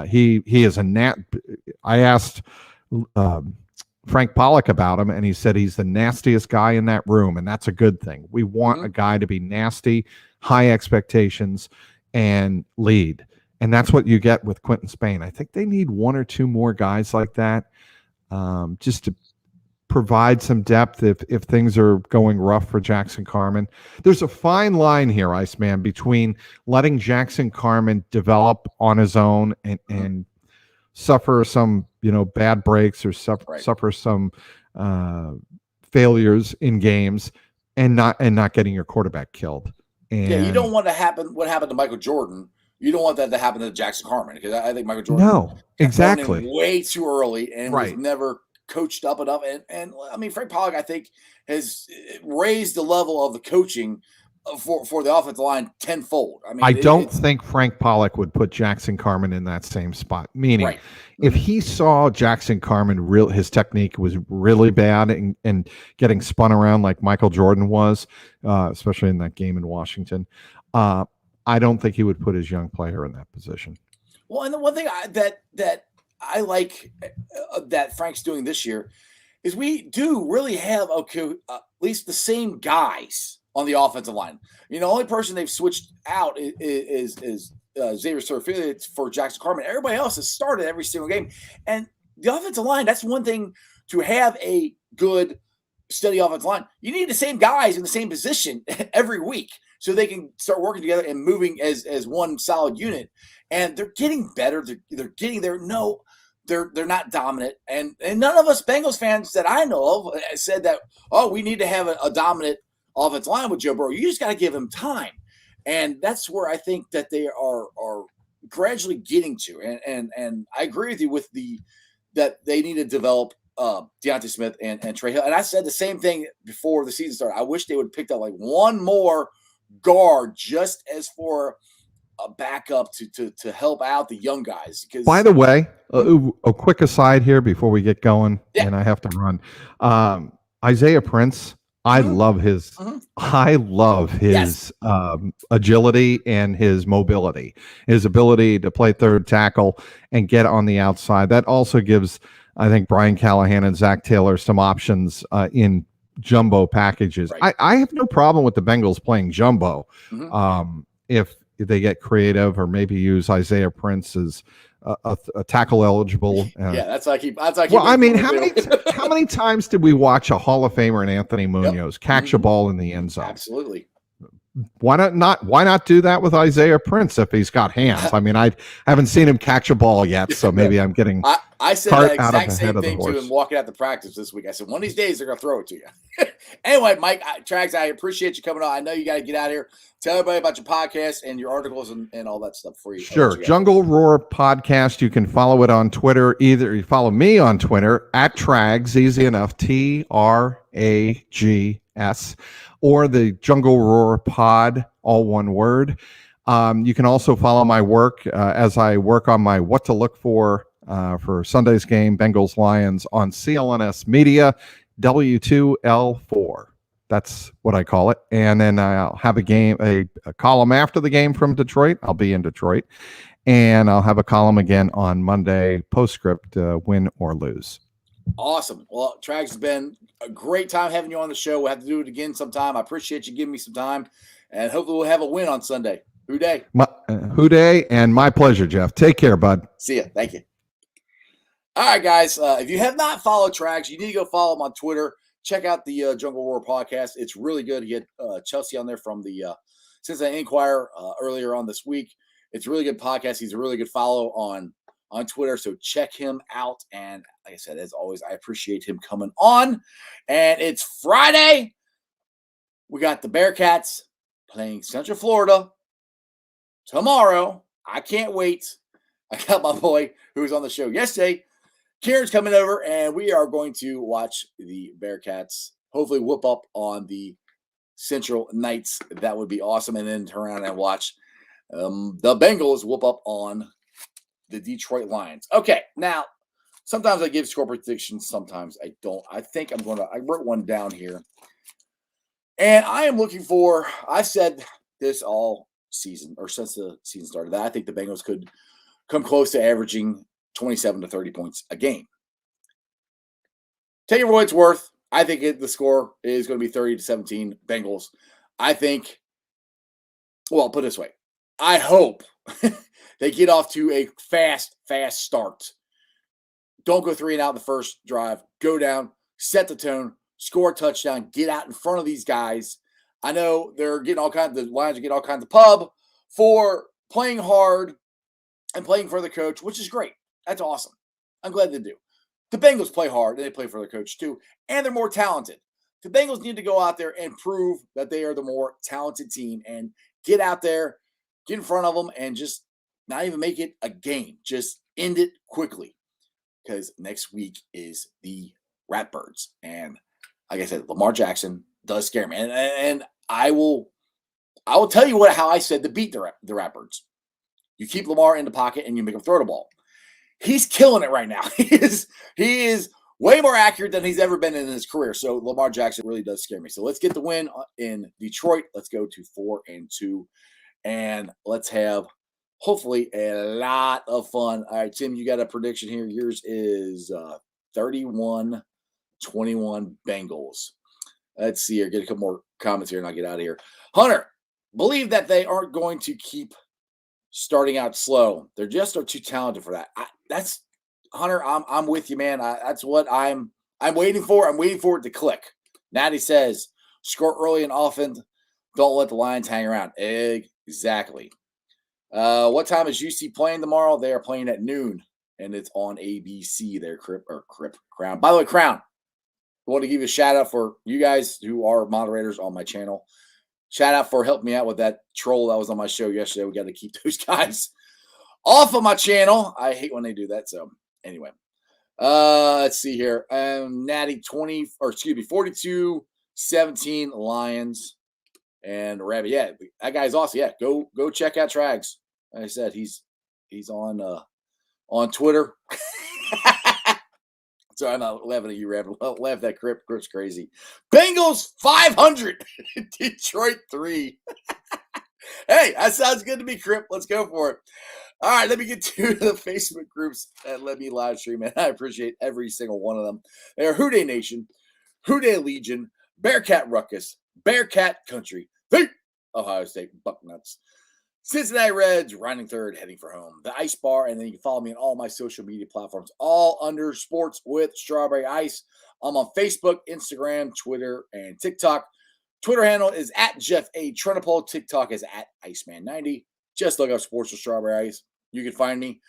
He is I asked Frank Pollock about him, and he said he's the nastiest guy in that room, and that's a good thing. We want a guy to be nasty, high expectations, and lead. And that's what you get with Quentin Spain. I think they need one or two more guys like that, just to provide some depth if things are going rough for Jackson Carman. There's a fine line here, Iceman, between letting Jackson Carman develop on his own and suffer some, bad breaks or suffer some failures in games and not getting your quarterback killed. And you don't want to happen what happened to Michael Jordan. You don't want that to happen to Jackson Carman, because I think Michael Jordan exactly way too early and was never coached up enough. And I mean, Frank Pollock, I think, has raised the level of the coaching for the offensive line tenfold. I mean, I don't think Frank Pollock would put Jackson Carman in that same spot. Meaning, if he saw Jackson Carman, his technique was really bad and getting spun around like Michael Jordan was, especially in that game in Washington, I don't think he would put his young player in that position. Well, and the one thing that I like that Frank's doing this year is we do really have at least the same guys on the offensive line. The only person they've switched out is Xavier Serafili for Jackson Carman. Everybody else has started every single game. And the offensive line, that's one thing, to have a good, steady offensive line. You need the same guys in the same position every week so they can start working together and moving as one solid unit. And they're getting better. They're getting there. No, they're not dominant. And none of us Bengals fans that I know of said that, we need to have a dominant offensive line with Joe Burrow. You just got to give him time. And that's where I think that they are gradually getting to. And I agree with you that they need to develop Deontay Smith and Trey Hill. And I said the same thing before the season started. I wish they would pick up like one more guard just as for a backup to help out the young guys. Because, by the way, a quick aside here before we get going, and I have to run. Isaiah Prince, I love his agility and his mobility, his ability to play third tackle and get on the outside. That also gives, I think, Brian Callahan and Zach Taylor some options in jumbo packages. I have no problem with the Bengals playing jumbo if they get creative, or maybe use Isaiah Prince as a tackle eligible. That's like. Well, I mean, how many times did we watch a Hall of Famer in Anthony Munoz catch a ball in the end zone? Absolutely. Why not do that with Isaiah Prince if he's got hands? I mean, I haven't seen him catch a ball yet, so maybe I'm getting. I said that exact same thing to him walking out the practice this week. I said, one of these days they're gonna throw it to you. Anyway, Mike Trags, I appreciate you coming on. I know you got to get out of here. Tell everybody about your podcast and your articles and all that stuff for you. Sure. Jungle Roar Podcast. You can follow it on Twitter. Either you follow me on Twitter at Trags, easy enough, TRAGS, or the Jungle Roar Pod, all one word. You can also follow my work as I work on my what to look for Sunday's game, Bengals Lions, on CLNS Media, W2L4. That's what I call it. And then I'll have a column after the game from Detroit. I'll be in Detroit. And I'll have a column again on Monday, postscript, win or lose. Awesome. Well, Trags, has been a great time having you on the show. We'll have to do it again sometime. I appreciate you giving me some time. And hopefully we'll have a win on Sunday. Hooday. Hooday, and my pleasure, Jeff. Take care, bud. See ya. Thank you. All right, guys. If you have not followed Trags, you need to go follow him on Twitter. Check out the Jungle Roar podcast. It's really good. He had Chelsea on there from the Cincinnati Enquirer earlier on this week. It's a really good podcast. He's a really good follow on Twitter, so check him out. And like I said, as always, I appreciate him coming on. And it's Friday. We got the Bearcats playing Central Florida tomorrow. I can't wait. I got my boy who was on the show yesterday, Kieran's coming over, and we are going to watch the Bearcats hopefully whoop up on the Central Knights. That would be awesome. And then turn around and watch the Bengals whoop up on the Detroit Lions. Okay, now, sometimes I give score predictions. Sometimes I don't. I wrote one down here. And I am looking for, I said this all season, or since the season started, that I think the Bengals could come close to averaging 27 to 30 points a game. Take it for what it's worth. I think the score is going to be 30-17 Bengals. I think, well, put it this way. I hope they get off to a fast start. Don't go 3 and out in the first drive. Go down, set the tone, score a touchdown, get out in front of these guys. I know they're getting the Lions are getting all kinds of pub for playing hard and playing for the coach, which is great. That's awesome. I'm glad they do. The Bengals play hard, and they play for the coach too, and they're more talented. The Bengals need to go out there and prove that they are the more talented team and get out there, get in front of them, and just not even make it a game. Just end it quickly, because next week is the Ratbirds. And like I said, Lamar Jackson does scare me. And I will tell you how I said to beat the Ratbirds. You keep Lamar in the pocket and you make him throw the ball. He's killing it right now. He is way more accurate than he's ever been in his career. So Lamar Jackson really does scare me. So let's get the win in Detroit. Let's go to 4-2. And let's have hopefully a lot of fun. All right, Tim, you got a prediction here. Yours is 31-21 Bengals. Let's see here. Get a couple more comments here and I'll get out of here. Hunter, believe that they aren't going to keep starting out slow. They're just too talented for that. That's Hunter. I'm with you, man. That's what I'm waiting for. I'm waiting for it to click. Natty says, score early and often. Don't let the Lions hang around. Exactly. What time is UC playing tomorrow? They are playing at noon, and it's on ABC there, Crown. By the way, Crown, I want to give you a shout out for you guys who are moderators on my channel. Shout out for helping me out with that troll that was on my show yesterday. We got to keep those guys off of my channel. I hate when they do that. So anyway, let's see here. Natty 42-17 Lions. And Rabbit, yeah, that guy's awesome. Yeah, go check out Trags. Like I said, he's on Twitter. So I'm not laughing at you, Rabbit. I'll laugh at Crip's crazy. Bengals 500, Detroit 3. Hey, that sounds good to me, Crip. Let's go for it. All right, let me get to the Facebook groups that let me live stream, and I appreciate every single one of them. They are Houday Nation, Houday Legion, Bearcat Ruckus, Bearcat Country, the Ohio State Bucknuts, Cincinnati Reds, rounding third, heading for home, the Ice Bar, and then you can follow me on all my social media platforms, all under Sports with Strawberry Ice. I'm on Facebook, Instagram, Twitter, and TikTok. Twitter handle is at Jeff A. Trenopole. TikTok is at Iceman90. Just look up Sports with Strawberry Ice. You can find me.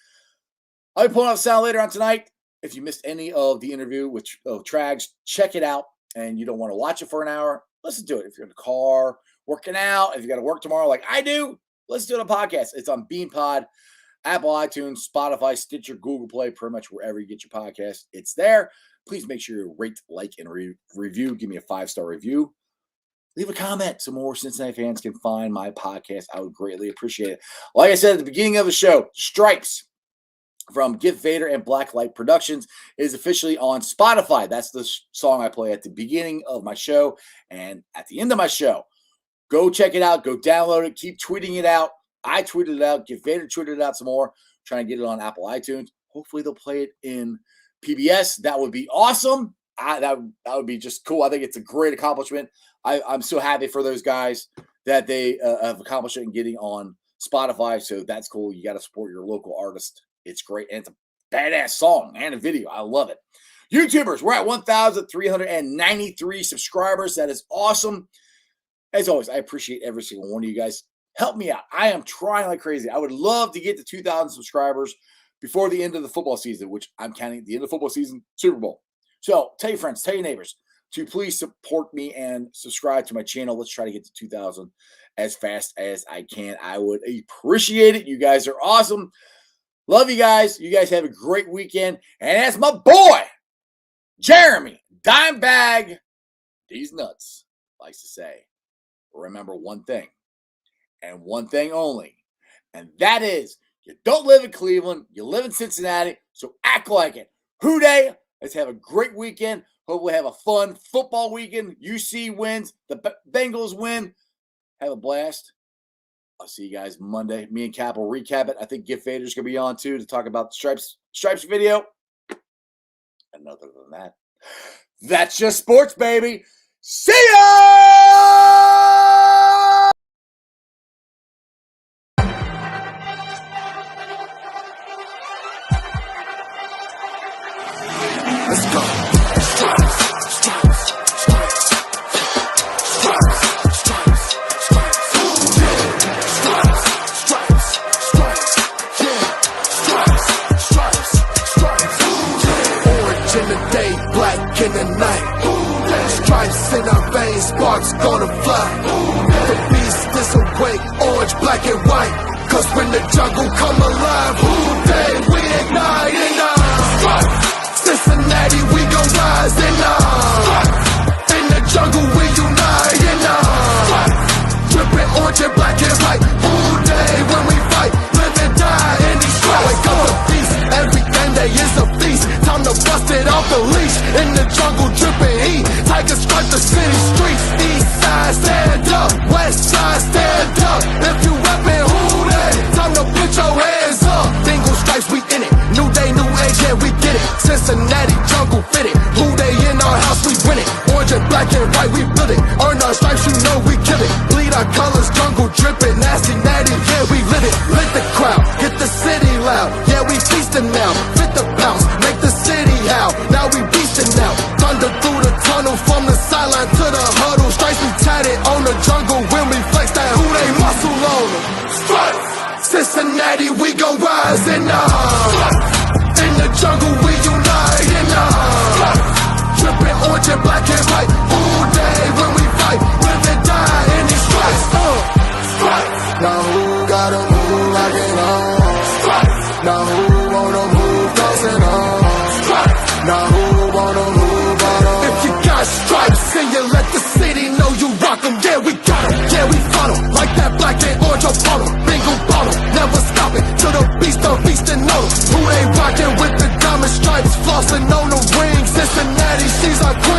I'll be pulling out sound later on tonight. If you missed any of the interview with Trags, check it out. And you don't want to watch it for an hour, listen to it. If you're in the car, working out, if you got to work tomorrow like I do, listen to it on a podcast. It's on BeanPod, Apple iTunes, Spotify, Stitcher, Google Play, pretty much wherever you get your podcast. It's there. Please make sure you rate, like, and review. Give me a 5-star review. leave a comment so more Cincinnati fans can find my podcast. I would greatly appreciate it. Like I said at the beginning of the show, Stripes from Gift Vader and Blacklight Productions is officially on Spotify. That's the song I play at the beginning of my show and at the end of my show. Go check it out. Go download it. Keep tweeting it out. I tweeted it out. Gift Vader tweeted it out some more. Trying to get it on Apple iTunes. Hopefully they'll play it in PBS. That would be awesome. That would be just cool. I think it's a great accomplishment. I'm so happy for those guys that they have accomplished it in getting on Spotify. So that's cool. You got to support your local artist. It's great. And it's a badass song and a video. I love it. YouTubers, we're at 1,393 subscribers. That is awesome. As always, I appreciate every single one of you guys. Help me out. I am trying like crazy. I would love to get to 2,000 subscribers before the end of the football season, which I'm counting the end of the football season, Super Bowl. So tell your friends, tell your neighbors to please support me and subscribe to my channel. Let's try to get to 2,000 as fast as I can. I would appreciate it. You guys are awesome. Love you guys. You guys have a great weekend. And as my boy, Jeremy Dimebag, these nuts, likes to say, remember one thing and one thing only. And that is, you don't live in Cleveland. You live in Cincinnati. So act like it. Hooday. Let's have a great weekend. Hopefully have a fun football weekend. UC wins. The Bengals win. Have a blast. I'll see you guys Monday. Me and Cap will recap it. I think Gift Vader's going to be on too to talk about the Stripes video. And other than that, that's just sports, baby. See ya! Let's go. Stripes, stripes, stripes, stripes, stripes, stripes, stripes, stripes, yeah, stripes, stripes, orange in the day, black in the night. Stripes in our veins, sparks gonna fly. The beast is awake, orange, black and white. Cause when the jungle come alive, who day we ignite and Cincinnati, we gon' rise and in the jungle we unite and dripping orange and black and white. All day when we fight, live and die in these stripes. Wake up the beast, every game day is a feast. Time to bust it off the leash. In the jungle dripping heat, tigers strike the city streets. East side stand up, west side stand up. If you reppin' who day, time to put your hands up. Dingle stripes, we in it. New day, new age, yeah, we get it. Cincinnati jungle fitted. Who they in our house, we win it. Orange and black and white, we build it. Earn our stripes, you know we kill it. Bleed our colors, jungle dripping. Nasty, natty, yeah, we live it. Lit the crowd, get the city loud. Yeah, we feasting now. Fit the bounce, make the city howl. Now we beastin' now. Thunder through the tunnel, from the sideline to the huddle. Stripes we tatted on the jungle when we flex that who they muscle on them. Stripes, Cincinnati, we gon' rise and in the jungle we unite and dripping orange and black and white. All day when we fight, live and die in these stripes. Now who gotta move like it on? Now who wanna move dancing on? Now who wanna move on? If you got stripes and you let the city know you rock 'em, yeah we got 'em, yeah we fought 'em. Like that black and orange up on 'em, bingo bottle, never stop it till the beast on feasting on 'em. Who they rockin' with the diamond stripes, flossin' on the ring. Cincinnati, she's our queen.